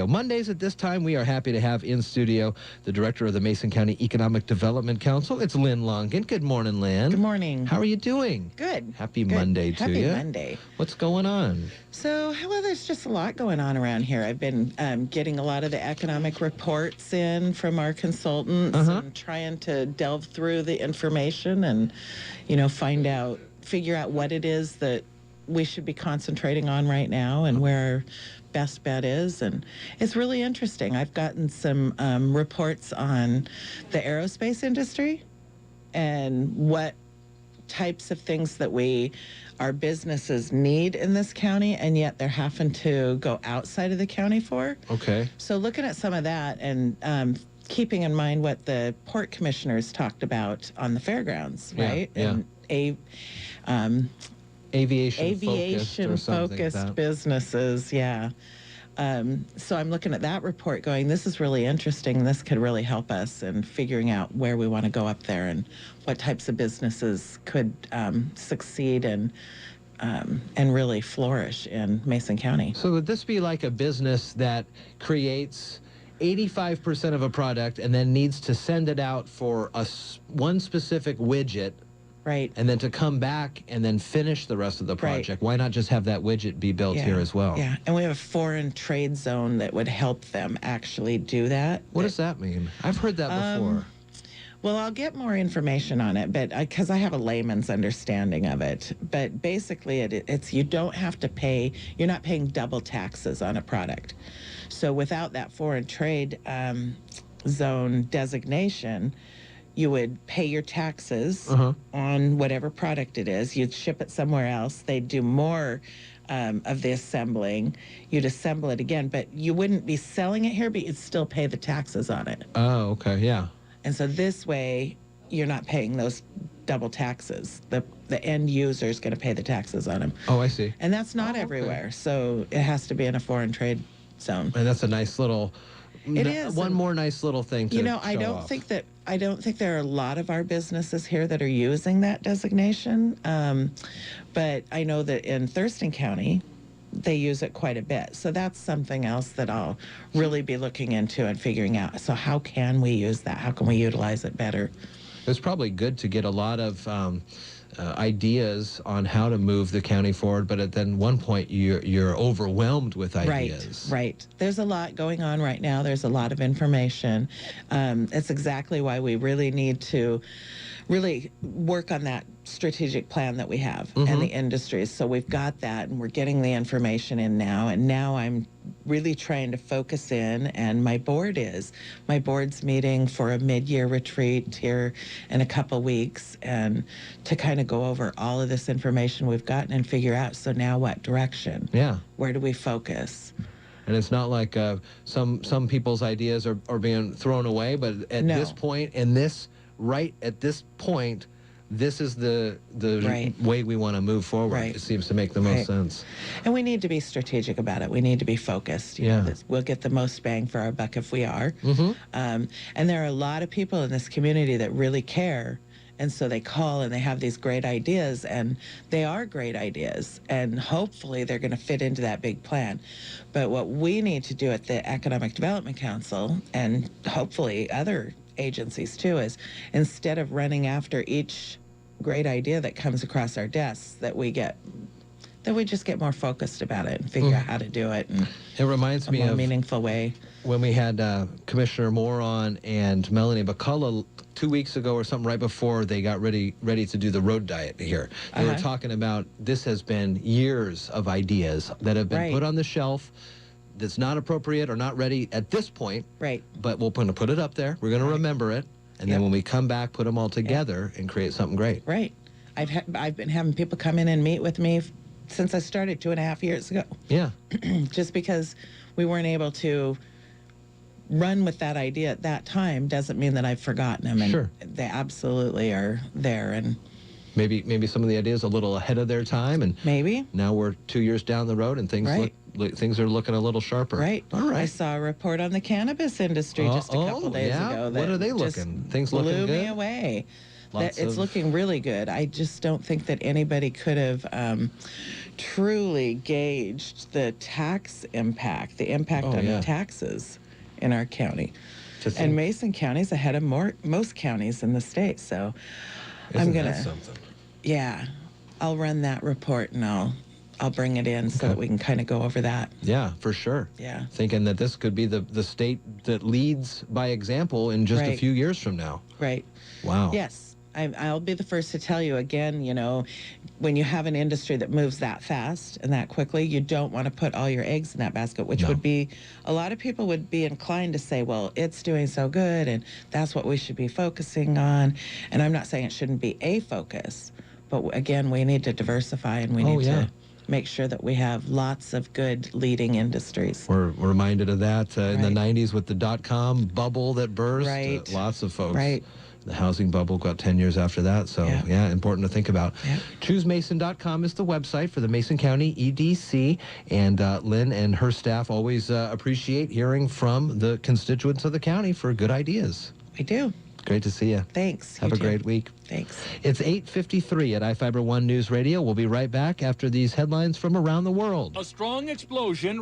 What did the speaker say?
Mondays at this time, we are happy to have in studio the director of the Mason County Economic Development Council. It's Lynn Longan. Good morning, Lynn. Good morning. How are you doing? Good. Happy Good. Monday to you. Happy Monday. What's going on? So, well, there's just a lot going on around here. I've been getting a lot of the economic reports in from our consultants and trying to delve through the information and, figure out what it is that we should be concentrating on right now and where our best bet is. And it's really interesting. I've gotten some reports on the aerospace industry and what types of things that our businesses need in this county, and yet they're having to go outside of the county for. Okay. So looking at some of that and keeping in mind what the port commissioners talked about on the fairgrounds, right? Yeah. And aviation-focused businesses, yeah. So I'm looking at that report going, this is really interesting. This could really help us in figuring out where we want to go up there and what types of businesses could succeed and really flourish in Mason County. So would this be like a business that creates 85% of a product and then needs to send it out for one specific widget, right, and then to come back and then finish the rest of the project? Right. Why not just have that widget be built here as well? Yeah, and we have a foreign trade zone that would help them actually do that. What does that mean? I've heard that before. Well, I'll get more information on it, but because I have a layman's understanding of it. But basically, it's you don't have to pay. You're not paying double taxes on a product. So without that foreign trade zone designation, you would pay your taxes on whatever product it is. You'd ship it somewhere else. They'd do more of the assembling. You'd assemble it again, but you wouldn't be selling it here, but you'd still pay the taxes on it. Oh, okay, yeah. And so this way, you're not paying those double taxes. The end user is going to pay the taxes on them. Oh, I see. And that's not everywhere. So it has to be in a foreign trade zone. And that's a nice little... It is. One more nice little thing to show I don't off. think there are a lot of our businesses here that are using that designation. But I know that in Thurston County, they use it quite a bit. So that's something else that I'll really be looking into and figuring out. So how can we use that? How can we utilize it better? It's probably good to get a lot of ideas on how to move the county forward, but at then one point you're overwhelmed with ideas. Right. There's a lot going on right now. There's a lot of information. It's exactly why we really need to really work on that strategic plan that we have and the industries. So we've got that, and we're getting the information in now. And now I'm really trying to focus in, and my board's meeting for a mid-year retreat here in a couple weeks, and to kind of go over all of this information we've gotten and figure out, so now what direction? Yeah. Where do we focus? And it's not like some people's ideas are being thrown away, but at this point, right at this point, this is the way we want to move forward. It seems to make the most sense. And we need to be strategic about it. We need to be focused. We'll get the most bang for our buck if we are. And there are a lot of people in this community that really care. And so they call and they have these great ideas, and they are great ideas. And hopefully they're going to fit into that big plan. But what we need to do at the Economic Development Council, and hopefully other agencies too, is instead of running after each great idea that comes across our desks, that we just get more focused about it and figure out how to do it in it reminds me a more of meaningful way. When we had Commissioner Moore on and Melanie McCullough 2 weeks ago or something, right before they got ready to do the road diet here. They were talking about this has been years of ideas that have been put on the shelf that's not appropriate or not ready at this point. But we're going to put it up there. We're going to remember it. And then when we come back, put them all together and create something great. I've been having people come in and meet with me since I started 2.5 years ago. Yeah. Just because we weren't able to run with that idea at that time doesn't mean that I've forgotten them. And they absolutely are there. And maybe some of the ideas a little ahead of their time, and now we're 2 years down the road and things things are looking a little sharper. All right. I saw a report on the cannabis industry just a couple days ago. What are they looking? Things looking good? Blew me away. It's looking really good. I just don't think that anybody could have truly gauged the tax impact, the impact on the taxes in our county. And Mason County is ahead of most counties in the state. So I'm going to, yeah, I'll run that report and I'll bring it in so that we can kind of go over that. Yeah, for sure. Yeah. Thinking that this could be the state that leads by example in just a few years from now. Right. Wow. Yes. I'll be the first to tell you again, you know, when you have an industry that moves that fast and that quickly, you don't want to put all your eggs in that basket, which would be, a lot of people would be inclined to say, well, it's doing so good and that's what we should be focusing on. And I'm not saying it shouldn't be a focus, but again, we need to diversify and we need to make sure that we have lots of good leading industries. We're reminded of that in the 90s with the dot-com bubble that burst. Lots of folks. The housing bubble got 10 years after that. So, yeah, important to think about. ChooseMason.com is the website for the Mason County EDC. And Lynn and her staff always appreciate hearing from the constituents of the county for good ideas. We do. Great to see you. Thanks. Have a great week. Thanks. It's 8:53 at iFiber One News Radio. We'll be right back after these headlines from around the world. A strong explosion